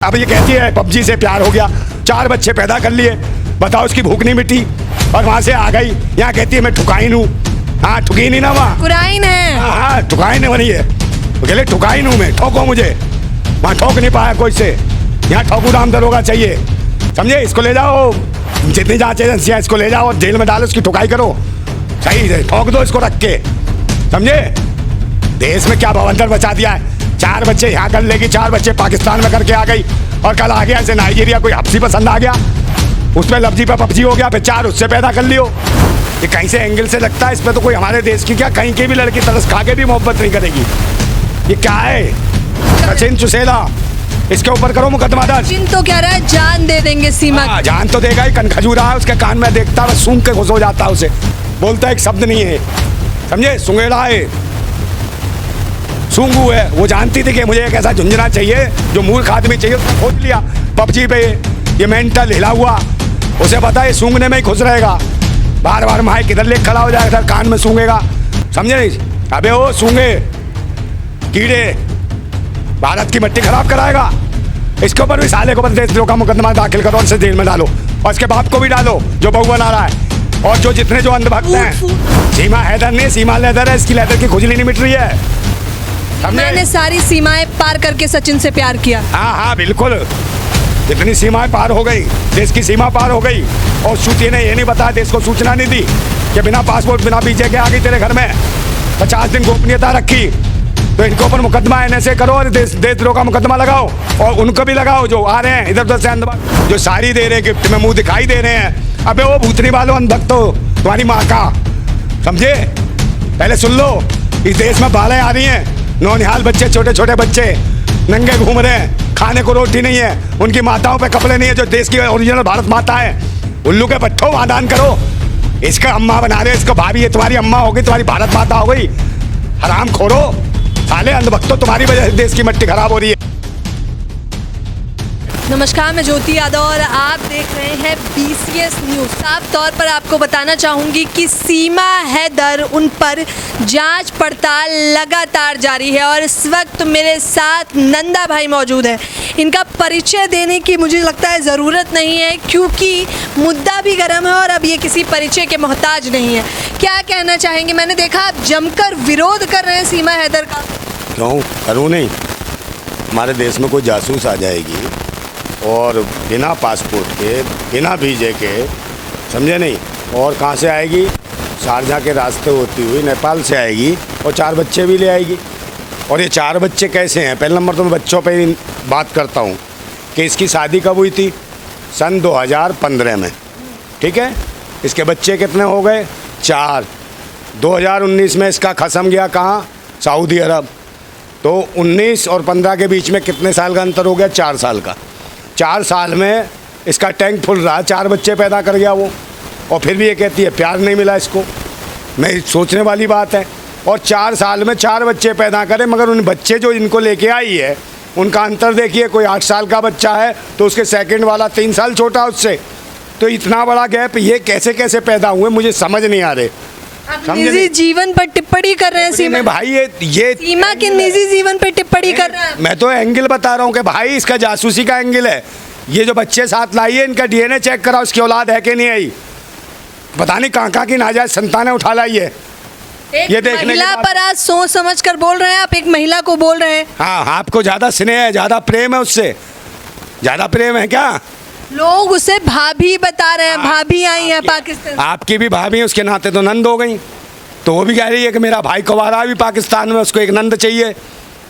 अब ये कहती है पबजी से प्यार हो गया, 4 बच्चे पैदा कर लिए, बताओ उसकी भूख नहीं मिटी और वहां से आ गई। यहाँ कहती है मैं ठुकाइन हूँ। हाँ ठुकी नहीं ना वहाँ, कुराइन है। हाँ ठुकाइन बनी है। बोले ठुकाइन हूँ मैं, ठोको मुझे। वहाँ ठोक नहीं पाया कोई से, यहाँ ठोकू राम दरोगा चाहिए, समझे। इसको ले जाओ, जितनी जांच एजेंसियाँ इसको ले जाओ और जेल में डालो, उसकी ठुकाई करो, सही है, ठोक दो इसको रख के, समझे। देश में क्या भवंडर बचा दिया है। 4 बच्चे यहाँ कर लेगी, 4 बच्चे पाकिस्तान में करके आ गई और कल आ गया ऐसे नाइजीरिया कोई हफ्सी पसंद आ गया, उसमें लफ्जी पे पबजी हो गया, फिर 4 उससे पैदा कर लियो। ये कहीं से एंगल से लगता है, इसमें तो कोई हमारे देश की क्या कहीं की भी लड़की तरस खा के भी मोहब्बत नहीं करेगी। ये क्या है, सचिन चुसेला, इसके ऊपर करो मुकदमा दर्ज। सचिन तो कह रहा है जान दे देंगे सीमा। जान तो देगा ही, कन खजूरा है उसके कान में, देखता है सूंघ के खुश हो जाता है, उसे बोलता एक शब्द नहीं है, समझे। सुंगेड़ा है, सूंगू है। वो जानती थी कि मुझे एक ऐसा झुंझुना चाहिए जो मूर्ख आदमी चाहिए, उसने खोज लिया पबजी पे। ये मेंटल हिला हुआ, उसे पता है सूंघने में ही खुश रहेगा, बार बार माइक किधर ले खड़ा हो जाएगा, कान में सूंघेगा, समझे। अबे वो सूंघे कीड़े, भारत की मिट्टी खराब कराएगा। इसके ऊपर भी साले को देशद्रोह का मुकदमा दाखिल करो और इसे जेल में डालो, और इसके बाप को भी डालो जो बहू बना रहा है, और जो जितने जो अंधभक्त हैं। सीमा हैदर नहीं, सीमा लेदर है, इसकी लेदर की खुजली नहीं मिट रही है। मैंने सारी सीमाएं पार करके सचिन से प्यार किया। हाँ हाँ बिल्कुल, जितनी सीमाएं पार हो गई, देश की सीमा पार हो गई। और श्रुति ने ये नहीं बताया, देश को सूचना नहीं दी कि बिना पासपोर्ट बिना वीजे के आ गई तेरे घर में, 50 दिन गोपनीयता रखी। तो इनके ऊपर मुकदमा NSA करो और देशद्रोह का मुकदमा लगाओ, और उनको भी लगाओ जो आ रहे हैं इधर उधर से अंधभक्त, जो साड़ी दे रहे हैं, गिफ्ट में मुंह दिखाई दे रहे हैं। अबे वो भूतनी वालों अंधभक्त हो तुम्हारी माँ का, समझे। पहले सुन लो, इस देश में बालें आ रही हैं, नौनिहाल बच्चे, छोटे छोटे बच्चे नंगे घूम रहे हैं, खाने को रोटी नहीं है, उनकी माताओं पे कपड़े नहीं है जो देश की ओरिजिनल भारत माता है। उल्लू के बच्चों वादान करो, इसका अम्मा बना रहे, इसको भाभी, ये तुम्हारी अम्मा होगी, तुम्हारी भारत माता हो गई। हराम खोरो साले अंधभक्तों, तुम्हारी वजह से देश की मिट्टी खराब हो रही है। नमस्कार, मैं ज्योति यादव और आप देख रहे हैं BCS न्यूज़। साफ तौर पर आपको बताना चाहूँगी कि सीमा हैदर, उन पर जांच पड़ताल लगातार जारी है और इस वक्त मेरे साथ नंदा भाई मौजूद है। इनका परिचय देने की मुझे लगता है ज़रूरत नहीं है, क्योंकि मुद्दा भी गर्म है और अब ये किसी परिचय के मोहताज नहीं है। क्या कहना चाहेंगे? मैंने देखा आप जमकर विरोध कर रहे हैं सीमा हैदर का। क्यों करूँ नहीं, हमारे देश में कोई जासूस आ जाएगी और बिना पासपोर्ट के, बिना वीजे के, समझे नहीं, और कहाँ से आएगी, शारजा के रास्ते होती हुई नेपाल से आएगी और 4 बच्चे भी ले आएगी। और ये 4 बच्चे कैसे हैं? पहले नंबर तो मैं बच्चों पे ही बात करता हूँ कि इसकी शादी कब हुई थी, सन 2015 में, ठीक है। इसके बच्चे कितने हो गए, 4। 2019 में इसका खसम गया कहाँ, सऊदी अरब। तो 19 और 15 के बीच में कितने साल का अंतर हो गया, 4 साल का। 4 साल में इसका टैंक फुल रहा, 4 बच्चे पैदा कर गया वो, और फिर भी ये कहती है प्यार नहीं मिला इसको। मैं सोचने वाली बात है। और 4 साल में 4 बच्चे पैदा करें, मगर उन बच्चे जो इनको लेके आई है उनका अंतर देखिए, कोई 8 साल का बच्चा है तो उसके सेकंड वाला 3 साल छोटा उससे। तो इतना बड़ा गैप ये कैसे कैसे पैदा हुए, मुझे समझ नहीं आ रहे। निजी जीवन पर टिप्पणी कर रहे हैं सीमा भाई, ये सीमा के निजी जीवन पर टिप्पणी कर रहे हैं। मैं तो एंगल बता रहा हूँ कि भाई इसका जासूसी का एंगल है। ये जो बच्चे साथ लाई है, इनका DNA चेक कराओ, इसकी औलाद है कि नहीं आई। पता नहीं कहाँ की नाजायज संतानें उठा लाई है। ये देखने महिला पर आज सोच समझ कर बोल रहे हैं आप, एक महिला को बोल रहे हैं। हाँ, आपको ज़्यादा स्नेह है, ज़्यादा प्रेम है, उससे ज़्यादा प्रेम है क्या? लोग उसे भाभी बता रहे हैं, भाभी आई है पाकिस्तान। आपकी भी भाभी, उसके नाते तो नंद हो गई। तो वो भी कह रही है कि मेरा भाई कुंवारा भी पाकिस्तान में, उसको एक नंद चाहिए।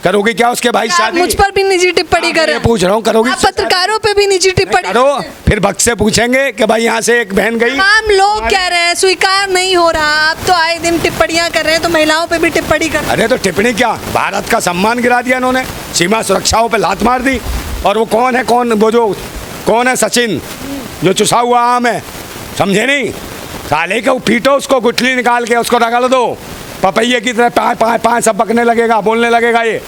करोगे क्या उसके भाई शादी? मुझ पर भी निजी टिप्पणी कर रहे हैं। पूछ रहा हूँ, करोगे? पत्रकारों पे भी निजी टिप्पणी करो, फिर भक्त से पूछेंगे कि भाई यहाँ से एक बहन गई। हम लोग कह रहे हैं स्वीकार नहीं हो रहा। आप तो आए दिन टिप्पणियां कर रहे हैं, तो महिलाओं पे भी टिप्पणी कर रहे हैं। अरे तो टिप्पणी क्या, भारत का सम्मान गिरा दिया इन्होंने, सीमा सुरक्षाओं पे लात मार दी। और वो कौन है, कौन है सचिन, जो चुसा हुआ आम है, समझे नहीं। साले को पीटो, उसको गुठली निकाल के उसको रगड़ दो, पपैये की तरह पाँच सब पकने लगेगा, बोलने लगेगा। ये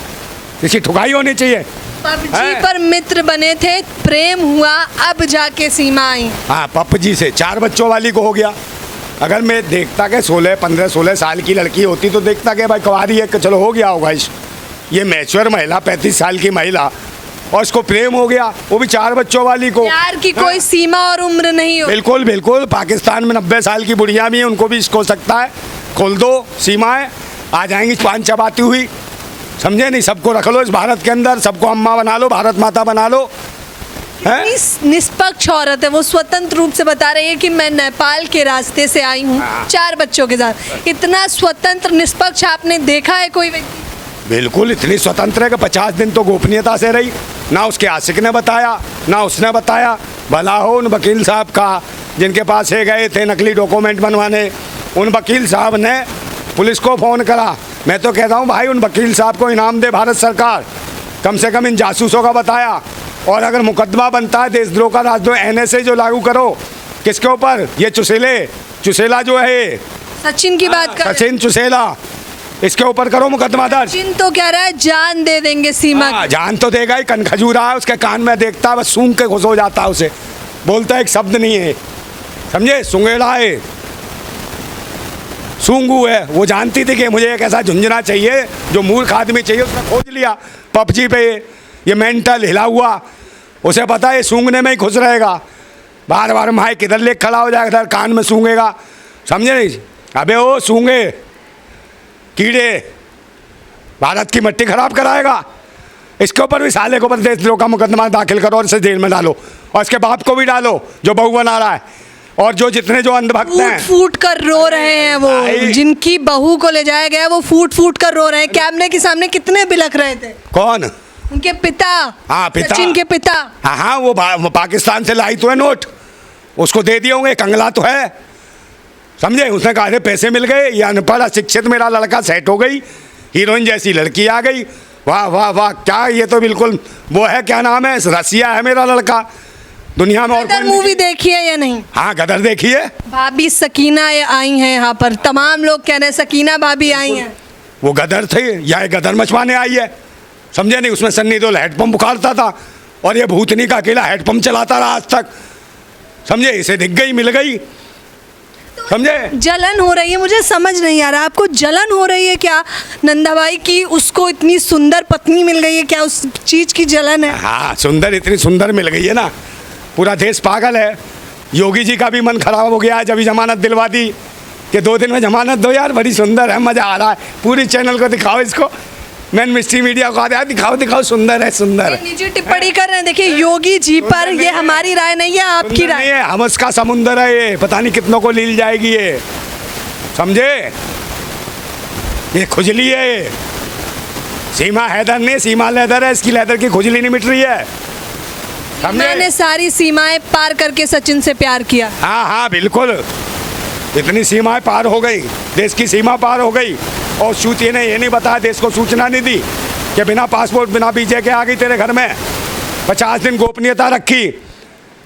इसकी ठुकाई होनी चाहिए। पबजी पर मित्र बने थे, प्रेम हुआ, अब जाके सीमा आई। हाँ, पबजी से 4 बच्चों वाली को हो गया। अगर मैं देखता कि 15-16 साल की लड़की होती तो देखता कि भाई कुंवारी है, चलो हो गया होगा। ये मैच्योर महिला, 35 साल की महिला, और इसको प्रेम हो गया, वो भी 4 बच्चों वाली को। प्यार की कोई सीमा और उम्र नहीं हो। बिल्कुल बिल्कुल, पाकिस्तान में 90 साल की बुढ़िया भी हैं, उनको भी इसको हो सकता है। खोल दो सीमाएं, आ जाएंगी पान चबाती हुई, समझे नहीं। सबको रख लो इस भारत के अंदर, सबको अम्मा बना लो, भारत माता बना लो। कितनी निष्पक्ष औरत है वो, स्वतंत्र रूप से बता रही है कि मैं नेपाल के रास्ते से आई हूँ 4 बच्चों के साथ। इतना स्वतंत्र निष्पक्ष आपने देखा है कोई व्यक्ति? बिल्कुल, इतनी स्वतंत्र है कि 50 दिन तो गोपनीयता से रही। ना उसके आशिक ने बताया, ना उसने बताया। भला हो उन वकील साहब का जिनके पास ये गए थे नकली डॉक्यूमेंट बनवाने, उन वकील साहब ने पुलिस को फ़ोन करा। मैं तो कहता हूँ भाई, उन वकील साहब को इनाम दे भारत सरकार, कम से कम इन जासूसों का बताया। और अगर मुकदमा बनता है देशद्रोह का, राजद्रोह, NSA जो लागू करो, किसके ऊपर? ये चुसेला जो है, सचिन की बात कर, सचिन चुसेला, इसके ऊपर करो मुकदमा दर्ज। सचिन तो कह रहा है जान दे देंगे सीमा की। जान तो देगा ही, कन खजूरा है उसके कान में, देखता है बस सूंघ के खुश हो जाता है, उसे बोलता एक शब्द नहीं है, समझे। सूंघेड़ा है, सूंघू है। वो जानती थी कि मुझे एक ऐसा झुंझुना चाहिए जो मूर्ख आदमी चाहिए, उसने खोज लिया PUBG पे। ये मेंटल हिला हुआ, उसे पता है सूंघने में ही खुश रहेगा। बार बार माइक इधर ले खड़ा हो जाएगा, इधर कान में सूंघेगा, समझे नहीं। अबे वो सूंघे कीड़े, भारत की मिट्टी खराब कराएगा। इसके ऊपर भी साले के ऊपर देशद्रोह का मुकदमा दाखिल करो और इसे जेल में डालो, और इसके बाप को भी डालो जो बहू बना रहा है, और जो जितने जो अंधभक्त हैं फूट कर रो रहे हैं वो, जिनकी बहू को ले जाया गया वो फूट फूट कर रो रहे हैं। कैमरे के सामने कितने बिलख रहे थे। कौन? उनके पिता। हाँ, पिता, सचिन के पिता। हाँ, वो पाकिस्तान से लाई तो है नोट, उसको दे दिए होंगे, कंगला तो है, समझे। उसने कहा पैसे मिल गए, ये अनपढ़ अशिक्षित मेरा लड़का सेट हो गई, हीरोइन जैसी लड़की आ गई, वाह वाह वाह, क्या ये तो बिल्कुल वो है, क्या नाम है, रसिया है मेरा लड़का दुनिया में। और गदर मूवी देखी है या नहीं? हाँ, गदर देखी है। भाभी सकीना आई हैं यहाँ पर, तमाम लोग कह रहे हैं सकीना भाभी आई हैं। वो गदर थे या गदर मचवाने आई है, समझे नहीं। उसमें सन्नी देओल हैंडपम्प उखाड़ता था और ये भूतनी का अकेला हैंडपम्प चलाता रहा आज तक, समझे। इसे दिख गई, मिल गई, समझे। जलन हो रही है, मुझे समझ नहीं आ रहा, आपको जलन हो रही है क्या नंदा भाई की उसको इतनी सुंदर पत्नी मिल गई है, क्या उस चीज की जलन है? हाँ, सुंदर, इतनी सुंदर मिल गई है ना, पूरा देश पागल है। योगी जी का भी मन खराब हो गया है, जब भी जमानत दिलवा दी कि 2 दिन में जमानत दो यार, बड़ी सुंदर है, मजा आ रहा है, पूरी चैनल को दिखाओ, इसको मैन मिस्ट्री मीडिया को आया, दिखाओ दिखाओ, सुंदर है, सुंदर है। निजी टिप्पणी कर रहे हैं, देखिए योगी जी पर, ये हमारी राय नहीं है, आपकी राय है। हम उसका समुंदर है, ये पता नहीं कितनों को लील जाएगी ये, समझे। ये खुजली है, ये सीमा हैदर ने, सीमा लेदर है, इसकी लेदर की खुजली नहीं मिट रही है, मैंने सारी सीमाएं पार करके सचिन से प्यार किया। हाँ हाँ बिल्कुल, इतनी सीमाएं पार हो गई, देश की सीमा पार हो गई, और सूची ने ये नहीं बताया, देश को सूचना नहीं दी कि बिना पासपोर्ट बिना वीजे के आ गई तेरे घर में, 50 दिन गोपनीयता रखी।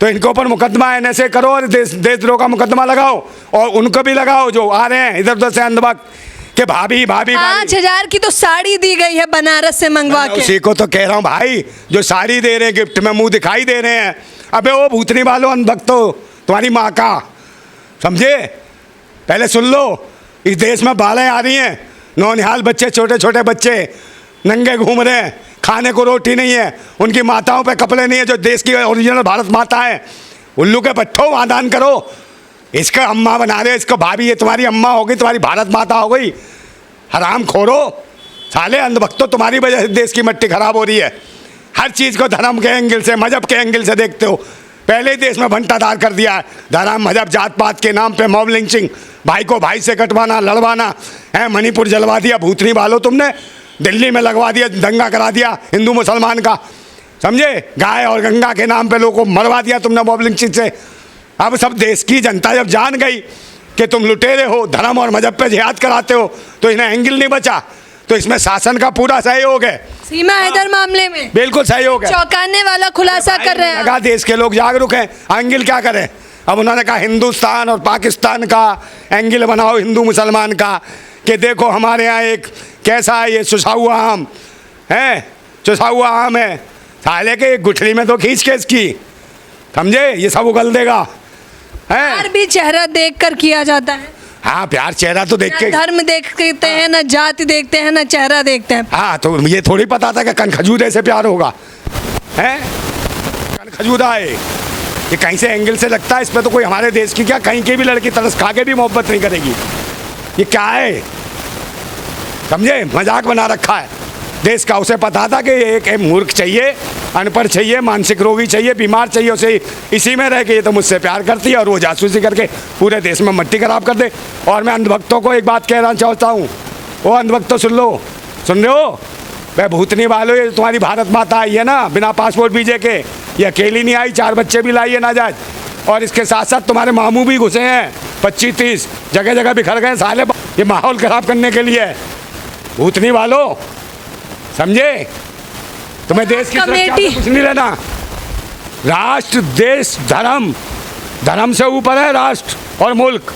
तो इनके ऊपर मुकदमा NSA करो और देशद्रोह का मुकदमा लगाओ, और उनको भी लगाओ जो आ रहे हैं इधर उधर से अंधभक्त कि भाभी भाभी 5,000 की तो साड़ी दी गई है बनारस से मंगवा के। उसी को तो कह रहा हूँ भाई, जो साड़ी दे रहे हैं गिफ्ट में, मुंह दिखाई दे रहे हैं। अबे वो भूतनी वालों अंधभक्तों, तुम्हारी माँ का, समझे। पहले सुन लो, इस देश में बालें आ रही हैं, नौनिहाल बच्चे, छोटे छोटे बच्चे नंगे घूम रहे हैं, खाने को रोटी नहीं है, उनकी माताओं पे कपड़े नहीं है, जो देश की ओरिजिनल भारत माता है। उल्लू के पट्टों वहाँ दान करो, इसका अम्मा बना रहे, इसको भाभी, ये तुम्हारी अम्मा हो गई, तुम्हारी भारत माता हो गई। हराम खोरो, साले अंधभक्तों, तुम्हारी वजह से देश की मिट्टी खराब हो रही है। हर चीज़ को धर्म के एंगल से, मजहब के एंगल से देखते हो। पहले ही देश में भंटाधार कर दिया है, धर्म मजहब जात पात के नाम पे मॉब लिंचिंग, भाई को भाई से कटवाना, लड़वाना है। मणिपुर जलवा दिया भूतनी वालों तुमने, दिल्ली में लगवा दिया, दंगा करा दिया हिंदू मुसलमान का, समझे। गाय और गंगा के नाम पे लोगों को मरवा दिया तुमने मॉब लिंचिंग से। अब सब देश की जनता जब जान गई कि तुम लुटेरे हो, धर्म और मजहब पे जिहाद कराते हो, तो इन्हें एंगल नहीं बचा। तो इसमें शासन का पूरा सहयोग है, सीमा हैदर मामले में बिल्कुल सहयोग है। चौंकाने वाला खुलासा कर रहे हैं। लगा देश के लोग जागरूक हैं, एंगल क्या करें। अब उन्होंने कहा हिंदुस्तान और पाकिस्तान का एंगल बनाओ, हिंदू मुसलमान का, कि देखो हमारे यहाँ एक कैसा है, ये चुसा हुआ आम है, चुसा हुआ आम है, साले के गुठली में तो खींच के इसकी, समझे, ये सब उगल देगा। प्यार भी चेहरा देखकर किया जाता है। हाँ, प्यार चेहरा तो देख के, धर्म देखते हैं ना, जाति देखते हैं ना, चेहरा देखते हैं। हाँ, तो ये थोड़ी पता था कि कनखजूरे से प्यार होगा, हैं खजूरा है ये, कहीं से एंगल से लगता है इस पर तो कोई हमारे देश की क्या कहीं की भी लड़की तरस खा के भी मोहब्बत नहीं करेगी। ये क्या है, समझे, मजाक बना रखा है देश का। उसे पता था कि एक मूर्ख चाहिए, अनपढ़ चाहिए, मानसिक रोगी चाहिए, बीमार चाहिए, उसे इसी में रह के ये तो मुझसे प्यार करती है और वो जासूसी करके पूरे देश में मट्टी खराब कर दे। और मैं अंधभक्तों को एक बात कहना चाहता हूँ, वो अंधभक्तों सुन लो, सुन रहे हो, वह भूतनी वालों, ये तुम्हारी भारत माता आई है ना बिना पासपोर्ट वीजे के, ये अकेली नहीं आई, 4 बच्चे भी लाई है नाजायज, और इसके साथ साथ तुम्हारे मामू भी घुसे हैं 25-30 जगह जगह बिखर गए साले, ये माहौल खराब करने के लिए। भूतनी वालों, समझे, तुम्हें देश की सुरक्षा से कुछ नहीं लेना। राष्ट्र, देश, धर्म, धर्म से ऊपर है राष्ट्र और मुल्क,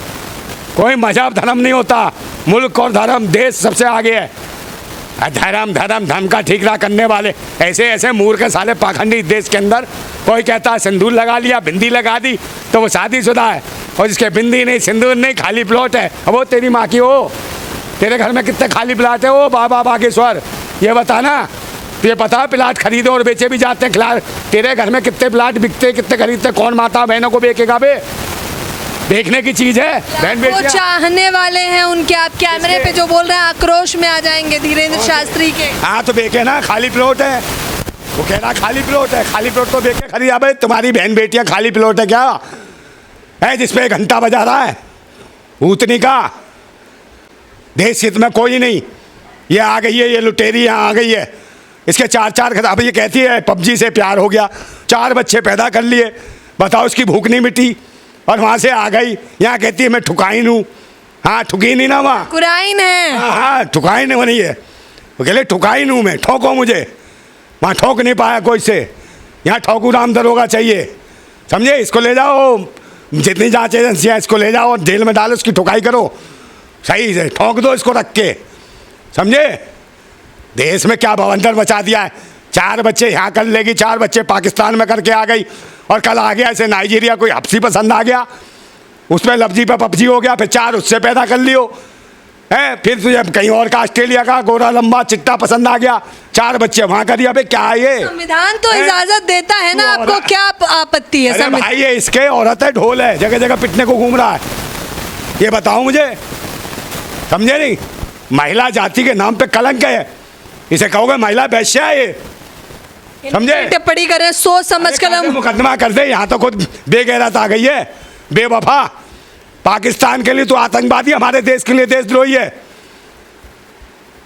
कोई मजहब धर्म नहीं होता, मुल्क और धर्म, देश सबसे आगे है। धर्म धर्म धर्म का ठीकरा करने वाले ऐसे ऐसे मूर्ख साले पाखंडी देश के अंदर। कोई कहता है सिंदूर लगा लिया, बिंदी लगा दी तो वो शादीशुदा है, और जिसके बिंदी नहीं, सिंदूर नहीं, खाली प्लॉट है, अब वो तेरी माँ की हो। तेरे घर में कितने खाली प्लाट है वो बाबा बागेश्वर, ये बताना, ये पता, प्लाट खरीदे और बेचे भी जाते हैं, खिला। तेरे घर में कितने प्लाट बिकते, कितने खरीदते, कौन माता बहनों को बेचेगा बे, देखने की चीज है। बहन वो चाहने वाले हैं उनके, आप कैमरे पे जो बोल रहे हैं आक्रोश में आ जाएंगे धीरेन्द्र शास्त्री के। हाँ तो बेचे ना, खाली प्लॉट है, वो कह रहा खाली प्लॉट है, खाली प्लॉट तो बेचे खरीदा। भाई तुम्हारी बहन बेटियां खाली प्लॉट है क्या है जिसपे घंटा बजा रहा है, भूतनी का। देश हित में कोई नहीं, ये आ गई है, ये लुटेरी यहाँ आ गई है, इसके 4 अब ये कहती है पबजी से प्यार हो गया, 4 बच्चे पैदा कर लिए, बताओ इसकी भूख नहीं मिटी, और वहाँ से आ गई यहाँ कहती है मैं ठुकाइन हूँ। हाँ ठुकी नहीं ना, वहाँ कुराइन है। हाँ ठुकाइन बनी है, वो कह ले ठुकाइन हूँ मैं, ठोको मुझे, वहाँ ठोक नहीं पाया कोई से, यहाँ ठोकू राम दरोगा चाहिए, समझे। इसको ले जाओ, जितनी जांच एजेंसियाँ इसको ले जाओ और जेल में डालो, उसकी ठुकाई करो सही से, ठोक दो इसको रख के, समझे। देश में क्या बवंडर मचा दिया है, 4 बच्चे यहाँ कर लेगी, 4 बच्चे पाकिस्तान में करके आ गई, और कल आ गया ऐसे नाइजीरिया कोई हफ्सी पसंद आ गया, उसमें लफ्जी पे पबजी हो गया, फिर 4 उससे पैदा कर लियो है, फिर तुझे कहीं और का ऑस्ट्रेलिया का गोरा लंबा चिट्टा पसंद आ गया, 4 बच्चे वहाँ कर दिया। क्या है ये, संविधान तो इजाजत देता है ना, आपको क्या आपत्ति है? अरे भाई ये इसके औरत है, ढोल है, जगह जगह पिटने को घूम रहा है, ये बताओ मुझे, समझे नहीं। महिला जाति के नाम पे कलंक है, इसे कहोगे महिला वैश्या है ये, समझे। टिप्पणी करें सोच समझ कर, मुकदमा कर दे, यहाँ तो खुद बेगैरत आ गई है, बेवफा। पाकिस्तान के लिए तू आतंकवादी, हमारे देश के लिए देशद्रोही है,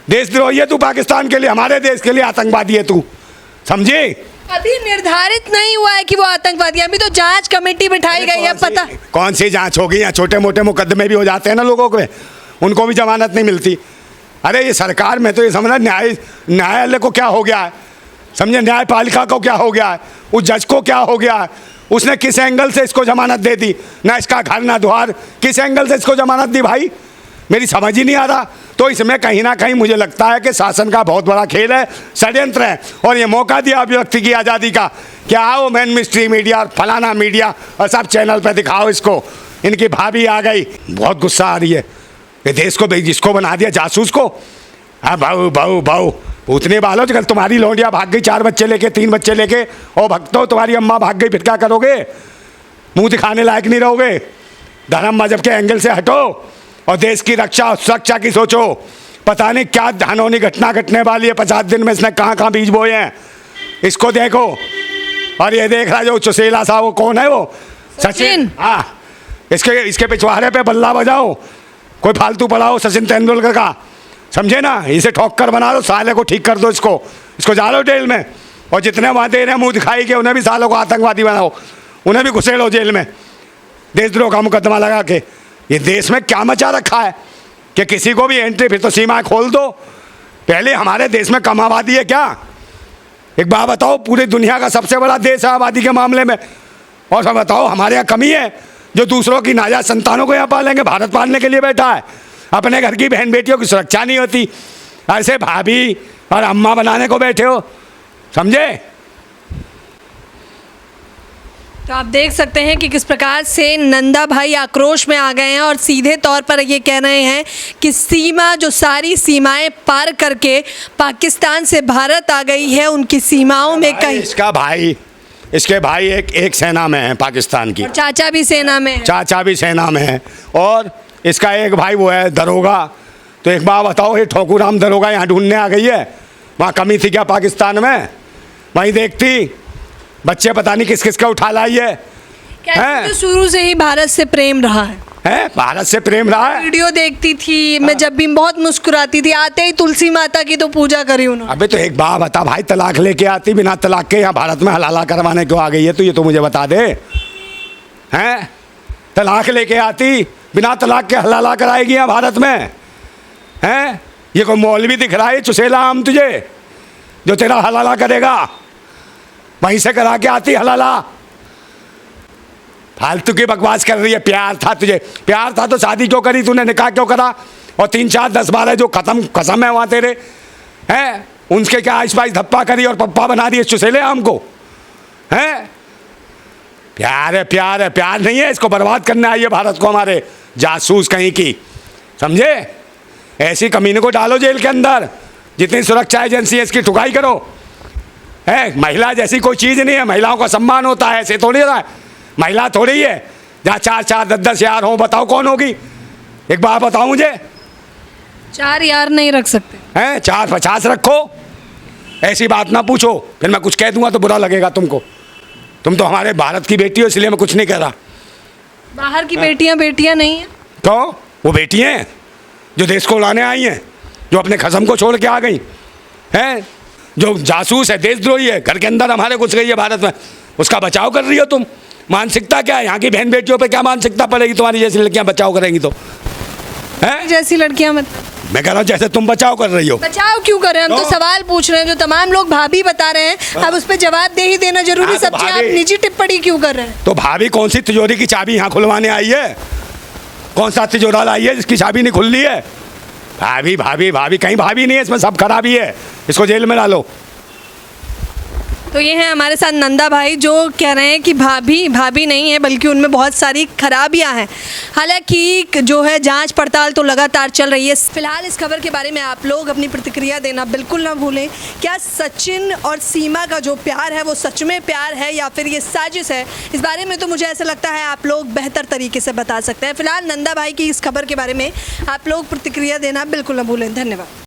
देशद्रोही है तू पाकिस्तान के लिए, हमारे देश के लिए आतंकवादी है तू, समझे। अभी निर्धारित नहीं हुआ है कि वो आतंकवादी, अभी तो जांच कमेटी बिठाई गई है। पता कौन सी जांच होगी, यहाँ छोटे मोटे मुकदमे भी हो जाते हैं ना लोगों के, उनको भी जमानत नहीं मिलती। अरे ये सरकार में तो ये समझना, न्यायालय को क्या हो गया है, समझे, न्यायपालिका को क्या हो गया है, उस जज को क्या हो गया है, उसने किस एंगल से इसको जमानत दे दी, ना इसका घर ना द्वार, किस एंगल से इसको जमानत दी भाई, मेरी समझ ही नहीं आ रहा। तो इसमें कहीं ना कहीं मुझे लगता है कि शासन का बहुत बड़ा खेल है, षड्यंत्र है, और ये मौका दिया अभिव्यक्ति की आज़ादी का, क्या आओ मैन मिस्ट्री मीडिया और फलाना मीडिया और सब चैनल पर दिखाओ इसको, इनकी भाभी आ गई, बहुत गुस्सा आ रही है, ये देश को जिसको बना दिया जासूस को। हाँ भाऊ भाऊ भाऊ पूछने वालों, कल तुम्हारी लौंडिया भाग गई 4 बच्चे लेके, 3 बच्चे लेके, और भक्तों तुम्हारी अम्मा भाग गई, फिर क्या करोगे, मुंह दिखाने लायक नहीं रहोगे। धर्म मजहब के एंगल से हटो और देश की रक्षा और सुरक्षा की सोचो। पता नहीं क्या घनौनी घटना घटने वाली है, 50 दिन में इसने कहाँ कहाँ बीज बोए हैं, इसको देखो। और ये देख रहा जो चुसेला सा, वो कौन है, वो सचिन। हाँ इसके पिछवाड़े पे बल्ला बजाओ, कोई फालतू पढ़ाओ सचिन तेंदुलकर का, समझे ना। इसे ठोक कर बना दो, साले को ठीक कर दो, इसको डालो जेल में, और जितने वहाँ दे रहे हैं मुँह दिखाई के, उन्हें भी सालों को आतंकवादी बनाओ, उन्हें भी घुसेड़ो जेल में, देशद्रोह का मुकदमा लगा के। ये देश में क्या मचा रखा है कि किसी को भी एंट्री, फिर तो सीमाएं खोल दो। पहले हमारे देश में कम आबादी है क्या, एक बात बताओ, पूरी दुनिया का सबसे बड़ा देश है आबादी के मामले में, और सब बताओ हमारे यहाँ कमी है जो दूसरों की नाजायज संतानों को यहाँ पालेंगे। भारत पालने के लिए बैठा है, अपने घर की बहन बेटियों की सुरक्षा नहीं होती, ऐसे भाभी और अम्मा बनाने को बैठे हो, समझे। तो आप देख सकते हैं कि किस प्रकार से नंदा भाई आक्रोश में आ गए हैं और सीधे तौर पर ये कह रहे हैं कि सीमा जो सारी सीमाएं पार करके पाकिस्तान से भारत आ गई है, उनकी सीमाओं में कहीं इसके भाई एक सेना में है पाकिस्तान की, और चाचा भी सेना में है। चाचा भी सेना में है, और इसका एक भाई वो है दरोगा। तो एक बात बताओ, ये ठोकूराम दरोगा यहाँ ढूंढने आ गई है? वहाँ कमी थी क्या पाकिस्तान में? वहीं देखती बच्चे पता नहीं किस किस का उठा लाई है। कहते तो शुरू से ही भारत से प्रेम रहा है। भारत से प्रेम रहा है। वीडियो देखती थी मैं, जब भी बहुत मुस्कुराती थी, आते ही तुलसी माता की तो पूजा करी उन्होंने। अबे तो एक बात बता भाई, तलाक लेके आती बिना तलाक के यहाँ भारत में हलाला करवाने क्यों आ गई है? तो ये तो मुझे बता दे। हैं, तलाक लेके आती बिना तलाक के हलाला कराएगी यहाँ भारत में? हैं, ये कोई मौलवी दिख रहा है चुसेला आम तुझे जो तेरा हलाला करेगा? वहीं से करा के आती हलाला। फालतू की बकवास कर रही है। प्यार था तुझे, प्यार था तो शादी क्यों करी तूने, निकाह क्यों करा? और 3 4 10 12 जो कसम है वहाँ तेरे हैं, उनके क्या आइस पाइस धप्पा करी और पप्पा बना दिए चुसेले आम को? हैं, प्यार है, प्यार है, प्यार नहीं है। इसको बर्बाद करने आई है भारत को, हमारे जासूस कहीं की, समझे? ऐसी कमीने को डालो जेल के अंदर, जितनी सुरक्षा एजेंसी है इसकी ठुकाई करो। है, महिला जैसी कोई चीज़ नहीं है, महिलाओं का सम्मान होता है, ऐसे थोड़ी रहा है। महिला थोड़ी है जहाँ 4 4 10 10 यार हो, बताओ कौन होगी? एक बात बताओ मुझे। 4 यार नहीं रख सकते हैं, 4 50 रखो। ऐसी बात ना पूछो, फिर मैं कुछ कह दूंगा तो बुरा लगेगा तुमको। तुम तो हमारे भारत की बेटी हो, इसलिए मैं कुछ नहीं कह रहा। बाहर की बेटियां नहीं है तो वो बेटियाँ हैं जो देश को उड़ाने आई हैं, जो अपने खसम को छोड़ के आ गई हैं, जो जासूस है, देशद्रोही है, घर के अंदर हमारे घुस गई है भारत में, उसका बचाव कर रही हो तुम। मानसिकता क्या है यहाँ की? बहन बेटियों पे क्या मानसिकता पड़ेगी? तुम्हारी जैसी लड़कियां बचाव करेंगी तो हैं? जैसी लड़कियां मतलब मैं कह रहा हूँ जैसे तुम बचाव कर रही हो। बचाव क्यों कर रहे हैं? हम तो सवाल पूछ रहे हैं, जो तमाम लोग भाभी बता रहे हैं, अब उस पर जवाब दे ही देना जरूरी। सब आप निजी टिप्पणी क्यों कर रहे हैं? तो भाभी कौन सी तिजोरी की चाबी यहाँ खुलवाने आई है? कौन सा तिजोरा लाई है जिसकी चाबी नहीं खुल रही है? भाभी भाभी भाभी, कहीं भाभी नहीं है, इसमें सब खराबी है। इसको जेल में डालो। तो ये हैं हमारे साथ नंदा भाई, जो कह रहे हैं कि भाभी नहीं है, बल्कि उनमें बहुत सारी खराबियां हैं। हालांकि जो है जांच पड़ताल तो लगातार चल रही है। फिलहाल इस खबर के बारे में आप लोग अपनी प्रतिक्रिया देना बिल्कुल ना भूलें। क्या सचिन और सीमा का जो प्यार है वो सच में प्यार है या फिर ये साजिश है? इस बारे में तो मुझे ऐसा लगता है आप लोग बेहतर तरीके से बता सकते हैं। फिलहाल नंदा भाई की इस खबर के बारे में आप लोग प्रतिक्रिया देना बिल्कुल ना भूलें। धन्यवाद।